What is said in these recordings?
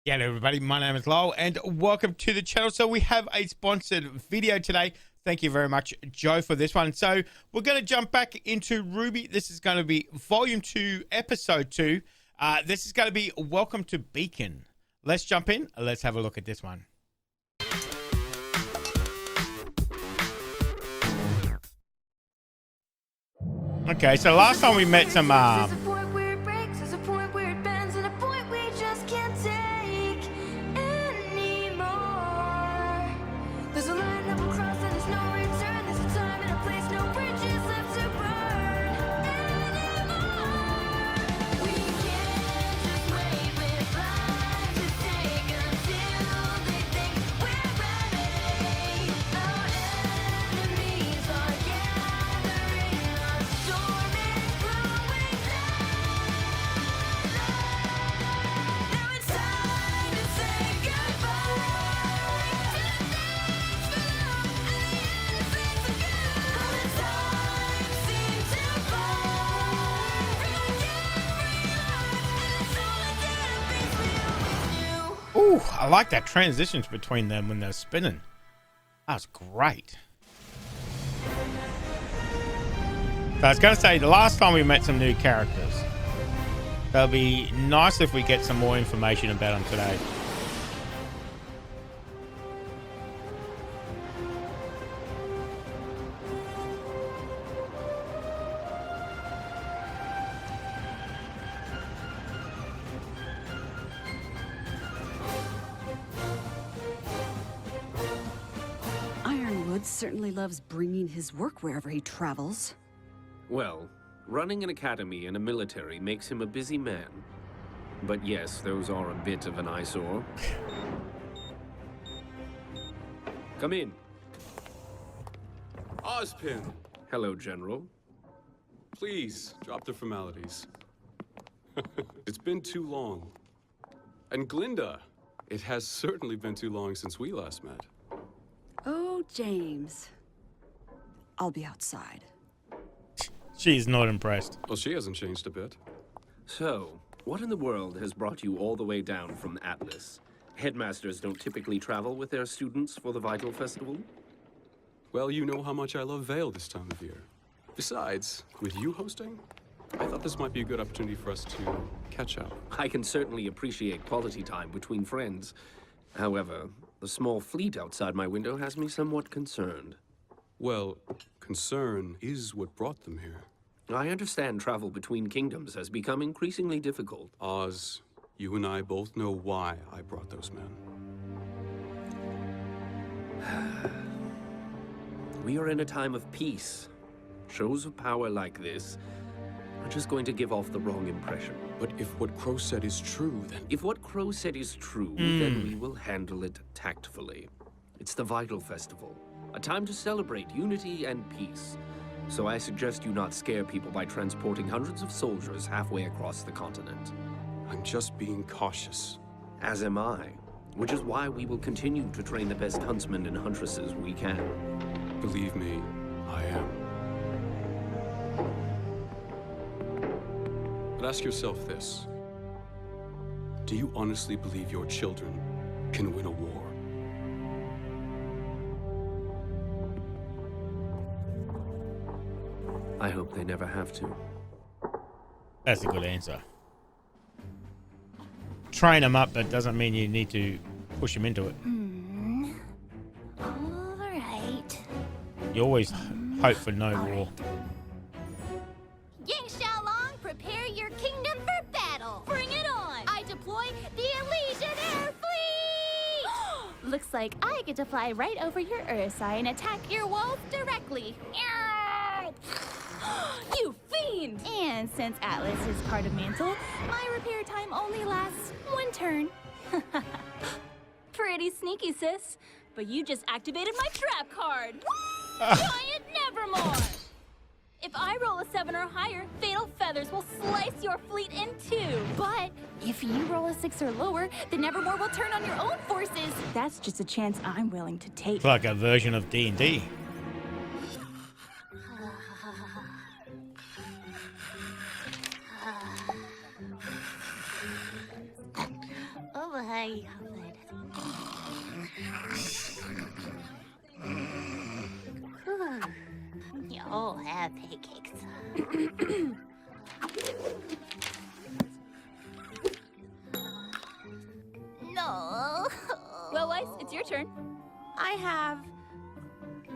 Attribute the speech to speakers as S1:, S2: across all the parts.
S1: Yeah, hello everybody, my name is Lowell and welcome to the channel. So we have a sponsored video today. Thank you very much, Joe, for this one. So we're going to jump back into RWBY. This is going to be Volume 2, Episode 2. This is going to be Welcome to Beacon. Let's jump in. Let's have a look at this one. Okay, so last time we met some... Ooh, I like that transitions between them when they're spinning. That was great. So I was going to say, the last time we met some new characters. It'll be nice if we get some more information about them today.
S2: Certainly loves bringing his work wherever he travels.
S3: Well, running an academy and a military makes him a busy man. But yes, those are a bit of an eyesore. Come in.
S4: Ozpin!
S3: Hello, General.
S4: Please, drop the formalities. It's been too long. And Glinda, it has certainly been too long since we last met.
S2: Oh, James. I'll be outside.
S1: She's not impressed.
S4: Well, she hasn't changed a bit.
S3: So, what in the world has brought you all the way down from Atlas? Headmasters don't typically travel with their students for the Vital Festival?
S4: Well, you know how much I love Vale this time of year. Besides, with you hosting, I thought this might be a good opportunity for us to catch up.
S3: I can certainly appreciate quality time between friends. However, the small fleet outside my window has me somewhat concerned.
S4: Well, concern is what brought them here.
S3: I understand travel between kingdoms has become increasingly difficult.
S4: Oz, you and I both know why I brought those men.
S3: We are in a time of peace. Shows of power like this are just going to give off the wrong impression.
S4: But if what Crow said is true, then...
S3: If what Crow said is true, then we will handle it tactfully. It's the Vital Festival, a time to celebrate unity and peace. So I suggest you not scare people by transporting hundreds of soldiers halfway across the continent.
S4: I'm just being cautious.
S3: As am I, which is why we will continue to train the best huntsmen and huntresses we can.
S4: Believe me, I am. But ask yourself this. Do you honestly believe your children can win a war?
S3: I hope they never have to.
S1: That's a good answer. Train them up, but doesn't mean you need to push them into it.
S5: All right.
S1: You always hope for no war.
S5: Yang Xiaolong, prepare your kingdom for battle. Bring it on. I deploy the Elysian Air Fleet. Looks like I get to fly right over your Urusai and attack your walls directly. You fiend! And since Atlas is part of Mantle, my repair time only lasts one turn. Pretty sneaky, sis. But you just activated my trap card. Giant Nevermore! If I roll a 7 or higher, Fatal Feathers will slice your fleet in two. But if you roll a 6 or lower, the Nevermore will turn on your own forces. That's just a chance I'm willing to take.
S1: It's like a version of D&D.
S5: Oh You'll have pancakes. No. Well, Weiss, it's your turn.
S6: I have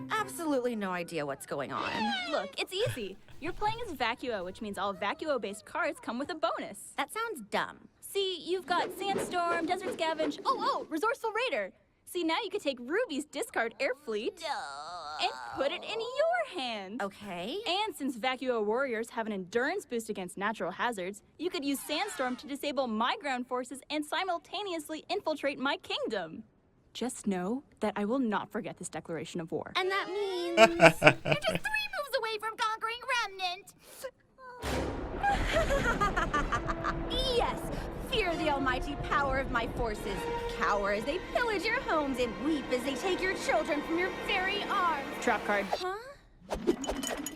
S6: absolutely no idea what's going on.
S5: Look, it's easy. You're playing as Vacuo, which means all Vacuo-based cards come with a bonus.
S6: That sounds dumb.
S5: See, you've got Sandstorm, Desert Scavenge, Resourceful Raider. See, now you could take Ruby's discard air fleet and put it in your hand.
S6: Okay.
S5: And since Vacuo warriors have an endurance boost against natural hazards, you could use Sandstorm to disable my ground forces and simultaneously infiltrate my kingdom. Just know that I will not forget this declaration of war.
S6: And that means
S5: You're just 3 moves away from conquering Remnant.
S6: yes, fear the almighty power of my forces. Cower as they pillage your homes and weep as they take your children from your very arms.
S5: Trap card.
S6: Huh?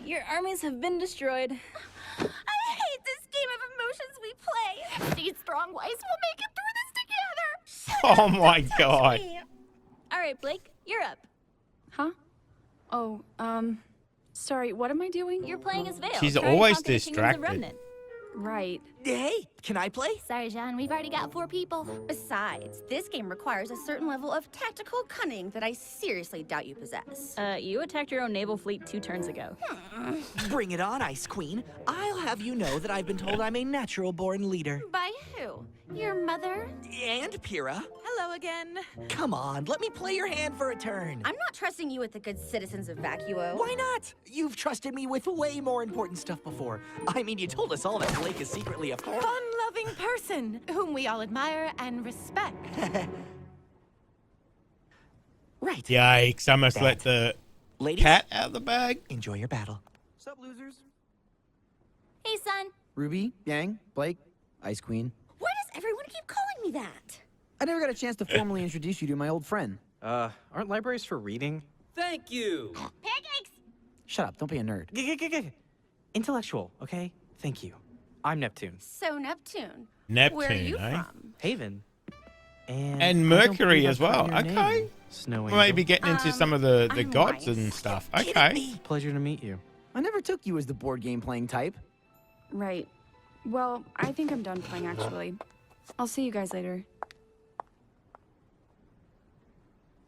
S5: Your armies have been destroyed.
S6: I hate this game of emotions we play.
S5: These strong Weiss will make it through this together.
S1: Oh my god.
S5: All right, Blake, you're up.
S7: Huh? Oh, sorry, what am I doing?
S5: You're playing as Vale.
S1: She's
S5: trying to
S1: always
S5: conquer the kingdoms of
S1: distracted.
S5: Remnant.
S7: Right.
S8: Hey, can I play?
S5: Sorry, John, we've already got 4 people.
S6: Besides, this game requires a certain level of tactical cunning that I seriously doubt you possess.
S5: You attacked your own naval fleet 2 turns ago.
S8: Bring it on, Ice Queen. I'll have you know that I've been told I'm a natural-born leader.
S6: By who? Your mother?
S8: And Pyrrha.
S6: Hello again.
S8: Come on, let me play your hand for a turn.
S6: I'm not trusting you with the good citizens of Vacuo.
S8: Why not? You've trusted me with way more important stuff before. I mean, you told us all that Blake is secretly a
S6: Fun-loving person whom we all admire and respect.
S8: Right.
S1: Yikes, I must let the
S8: Ladies,
S1: cat out of the bag.
S8: enjoy your battle.
S9: Sup, losers?
S5: Hey, son.
S9: Ruby, Yang, Blake, Ice Queen.
S6: Why does everyone keep calling me that?
S9: I never got a chance to formally introduce you to my old friend.
S10: Aren't libraries for reading?
S11: Thank you.
S5: Pancakes!
S9: Shut up, don't be a nerd.
S10: Intellectual, okay? Thank you. I'm Neptune.
S6: So Neptune.
S1: Neptune,
S6: Where are you
S1: eh?
S6: from?
S10: Haven.
S1: And
S10: I don't
S1: Mercury
S10: believe
S1: as
S10: I've
S1: well.
S10: forgotten your
S1: Okay.
S10: name, Snow Angel.
S1: Maybe getting into some of the
S6: I'm
S1: gods
S6: Weiss.
S1: and stuff.
S8: Kidding
S1: Okay.
S8: me?
S10: Pleasure to meet you.
S9: I never took you as the board game playing type.
S7: Right. Well, I think I'm done playing, actually. I'll see you guys later.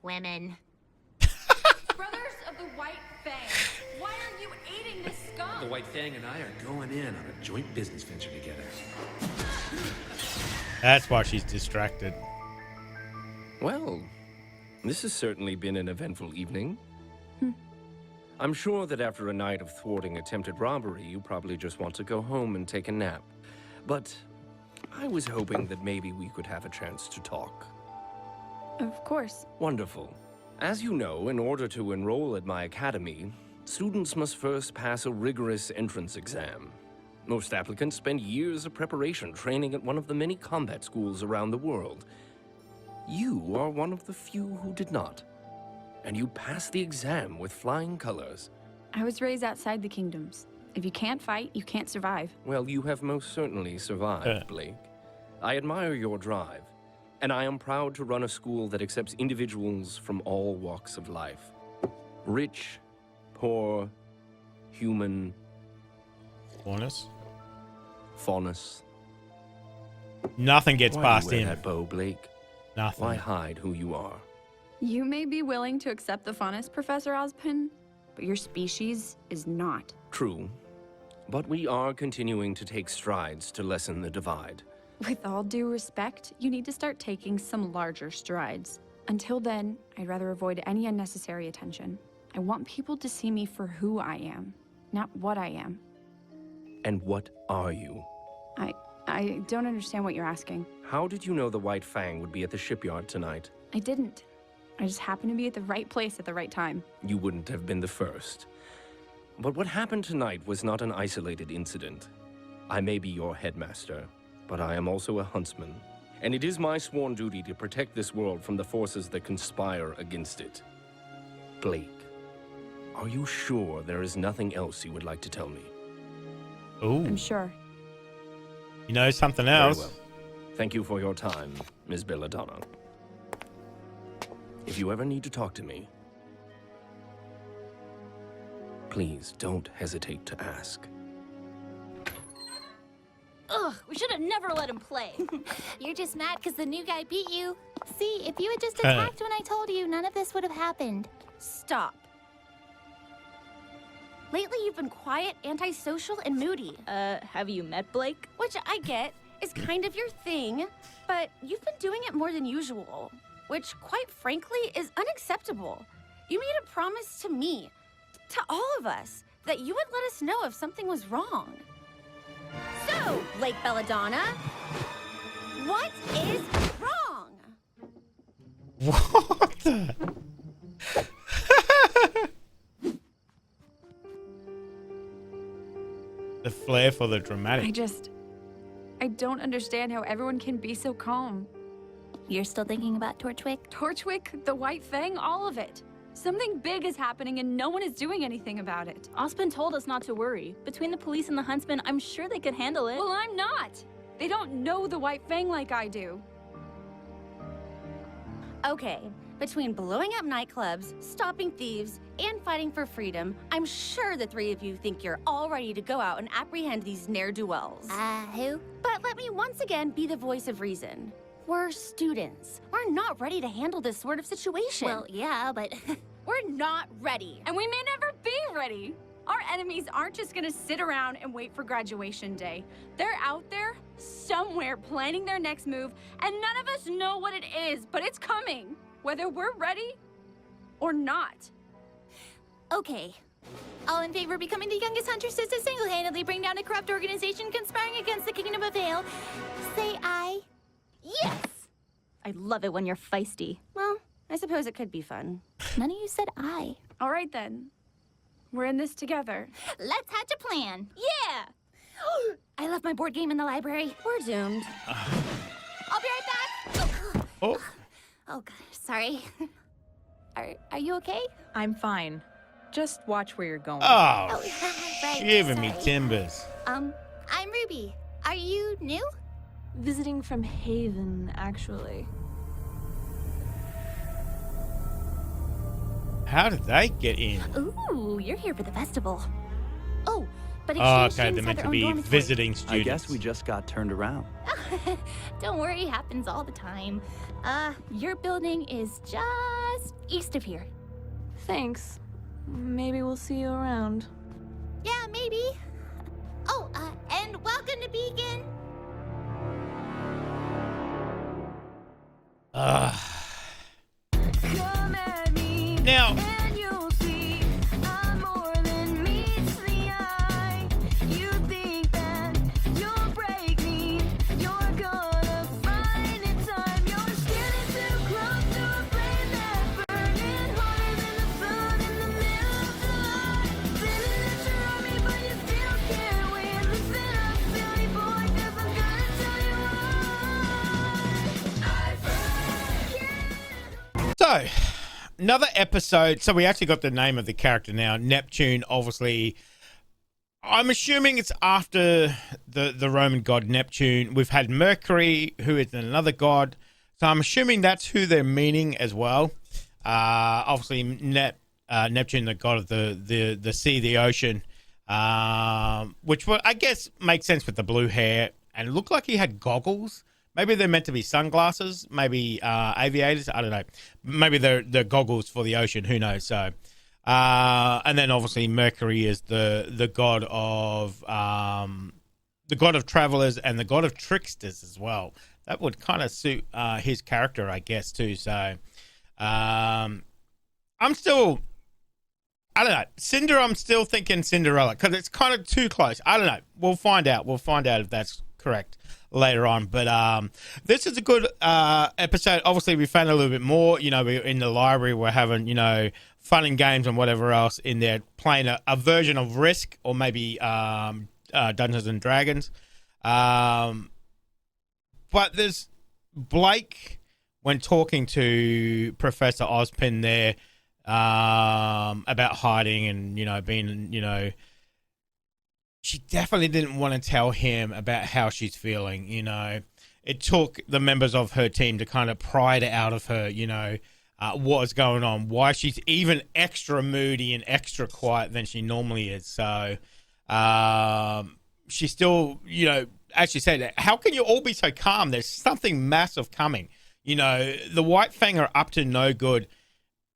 S5: Women.
S7: Brothers of the White Fang, why are you aiding this scum?
S11: The White Fang and I are going in on a joint business venture together.
S1: That's why she's distracted.
S3: Well, this has certainly been an eventful evening. I'm sure that after a night of thwarting attempted robbery, you probably just want to go home and take a nap. But I was hoping that maybe we could have a chance to talk.
S7: Of course.
S3: Wonderful. As you know, in order to enroll at my academy, students must first pass a rigorous entrance exam. Most applicants spend years of preparation training at one of the many combat schools around the world. You are one of the few who did not. And you passed the exam with flying colors.
S7: I was raised outside the kingdoms. If you can't fight, you can't survive.
S3: Well, you have most certainly survived, Blake. I admire your drive, and I am proud to run a school that accepts individuals from all walks of life. Rich, poor, human,
S1: Faunus.
S3: faunus.
S1: Nothing gets
S3: Why
S1: past
S3: do you wear
S1: him.
S3: that bow, Blake?
S1: Nothing.
S3: Why hide who you are?
S7: You may be willing to accept the faunus, Professor Ozpin, but your species is not.
S3: True, but we are continuing to take strides to lessen the divide.
S7: With all due respect, you need to start taking some larger strides. Until then, I'd rather avoid any unnecessary attention. I want people to see me for who I am, not what I am.
S3: And what are you?
S7: I don't understand what you're asking.
S3: How did you know the White Fang would be at the shipyard tonight?
S7: I didn't. I just happened to be at the right place at the right time.
S3: You wouldn't have been the first. But what happened tonight was not an isolated incident. I may be your headmaster, but I am also a huntsman. And it is my sworn duty to protect this world from the forces that conspire against it. Blake, are you sure there is nothing else you would like to tell me?
S1: Ooh.
S7: I'm sure.
S1: You know something
S3: Very
S1: else?
S3: well. Thank you for your time, Ms. Belladonna. If you ever need to talk to me, please don't hesitate to ask.
S5: Ugh, we should have never let him play.
S6: You're just mad because the new guy beat you. See, if you had just attacked when I told you, none of this would have happened.
S7: Stop. Lately, you've been quiet, antisocial, and moody.
S5: Have you met Blake?
S7: Which I get is kind of your thing, but you've been doing it more than usual, which, quite frankly, is unacceptable. You made a promise to me, to all of us, that you would let us know if something was wrong. So, Blake Belladonna, what is wrong?
S1: What the? The flair for the dramatic.
S7: I don't understand how everyone can be so calm.
S6: You're still thinking about Torchwick?
S7: Torchwick, the White Fang, all of it. Something big is happening and no one is doing anything about it.
S5: Ospen told us not to worry. Between the police and the huntsman, I'm sure they could handle it.
S7: Well, I'm not. They don't know the White Fang like I do. Okay, between blowing up nightclubs, stopping thieves, and fighting for freedom, I'm sure the three of you think you're all ready to go out and apprehend these ne'er-do-wells.
S6: Who?
S7: But let me once again be the voice of reason. We're students. We're not ready to handle this sort of situation.
S6: Well, yeah, but...
S7: We're not ready. And we may never be ready. Our enemies aren't just gonna sit around and wait for graduation day. They're out there, somewhere, planning their next move, and none of us know what it is, but it's coming. Whether we're ready or not.
S6: Okay. All in favor of becoming the youngest hunters to single-handedly bring down a corrupt organization conspiring against the Kingdom of Vale, say aye. Yes!
S5: I love it when you're feisty.
S7: Well, I suppose it could be fun.
S6: None of you said aye.
S7: All right, then. We're in this together.
S6: Let's hatch a plan.
S5: Yeah!
S6: I left my board game in the library.
S7: We're doomed.
S6: I'll be right back.
S1: Oh.
S6: Oh, God, sorry. Are you okay?
S12: I'm fine. Just watch where you're going.
S1: Oh,
S6: Right,
S1: giving me
S6: sorry.
S1: timbers.
S6: I'm Ruby. Are you new?
S13: Visiting from Haven, actually.
S1: How did they get in?
S6: Ooh, you're here for the festival. Oh, but
S1: Oh,
S6: exchange
S1: okay,
S6: students
S1: they're
S6: have
S1: meant
S6: their
S1: to
S6: own
S1: be
S6: dormitory.
S1: visiting students.
S14: I guess we just got turned around.
S6: Don't worry, happens all the time. Your building is just east of here.
S13: Thanks. Maybe we'll see you around.
S6: Yeah, maybe. Oh, and welcome to Beacon.
S1: Now, so, another episode. So we actually got the name of the character now. Neptune, obviously. I'm assuming it's after the Roman god Neptune. We've had Mercury, who is another god. So I'm assuming that's who they're meaning as well. Obviously, Neptune, the god of the sea, the ocean. Which I guess makes sense with the blue hair. And it looked like he had goggles. Maybe they're meant to be sunglasses, maybe aviators. I don't know. Maybe they're goggles for the ocean. Who knows? So, and then obviously Mercury is the god of travelers and the god of tricksters as well. That would kind of suit his character, I guess, too. So, I'm still. I don't know. I'm still thinking Cinderella because it's kind of too close. I don't know. We'll find out. We'll find out if that's correct later on. But this is a good episode. Obviously, we found a little bit more. You know, we're in the library. We're having, you know, fun and games and whatever else in there, playing a version of Risk or maybe Dungeons and Dragons. But there's Blake, when talking to Professor Ozpin there, about hiding and, you know, being, you know, she definitely didn't want to tell him about how she's feeling, you know. it took the members of her team to kind of pry it out of her, you know, what's going on, why she's even extra moody and extra quiet than she normally is. So she still, you know, as she said, how can you all be so calm? There's something massive coming. You know, the White Fang are up to no good,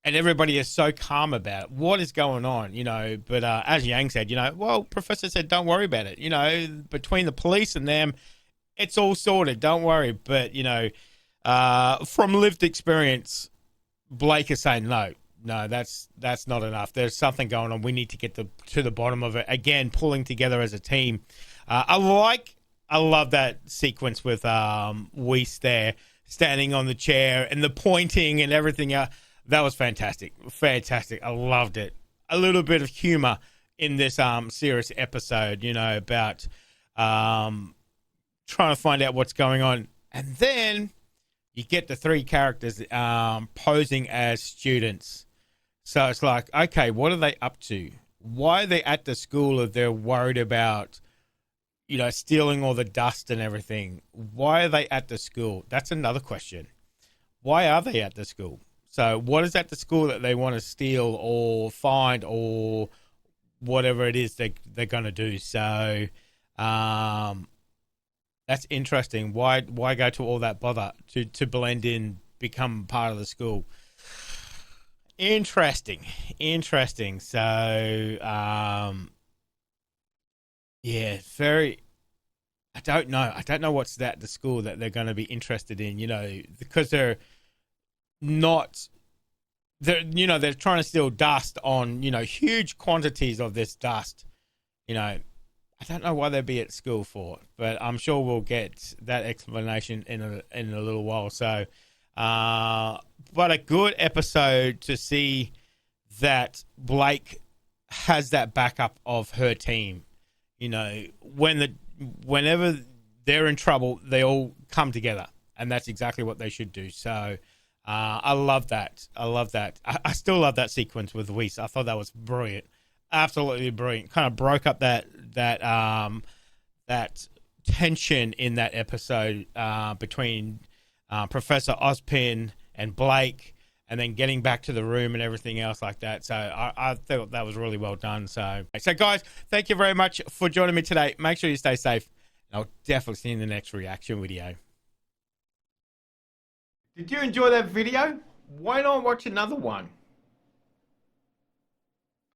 S1: and everybody is so calm about it. What is going on, you know? But as Yang said, you know, well, Professor said, don't worry about it. You know, between the police and them, it's all sorted. Don't worry. But, you know, from lived experience, Blake is saying, no, that's not enough. There's something going on. We need to get to the bottom of it. Again, pulling together as a team. I love that sequence with Weiss there, standing on the chair and the pointing and everything. That was fantastic. Fantastic. I loved it. A little bit of humor in this serious episode, you know, about trying to find out what's going on. And then you get the three characters posing as students. So it's like, okay, what are they up to? Why are they at the school if they're worried about, you know, stealing all the dust and everything? Why are they at the school? That's another question. Why are they at the school? So what is at the school that they want to steal or find or whatever it is they're going to do? So that's interesting. Why go to all that bother to blend in, become part of the school? Interesting. So, yeah, very. I don't know what's at the school that they're going to be interested in. You know, because they're trying to steal dust on, you know, huge quantities of this dust. You know, I don't know why they'd be at school for, but I'm sure we'll get that explanation in a little while. So, but a good episode to see that Blake has that backup of her team. You know, whenever they're in trouble, they all come together, and that's exactly what they should do. So, I love that. I still love that sequence with Weiss. I thought that was brilliant. Absolutely brilliant. Kind of broke up that tension in that episode between Professor Ozpin and Blake, and then getting back to the room and everything else like that. So I thought that was really well done. So guys, thank you very much for joining me today. Make sure you stay safe, and I'll definitely see you in the next reaction video. Did you enjoy that video? Why not watch another one?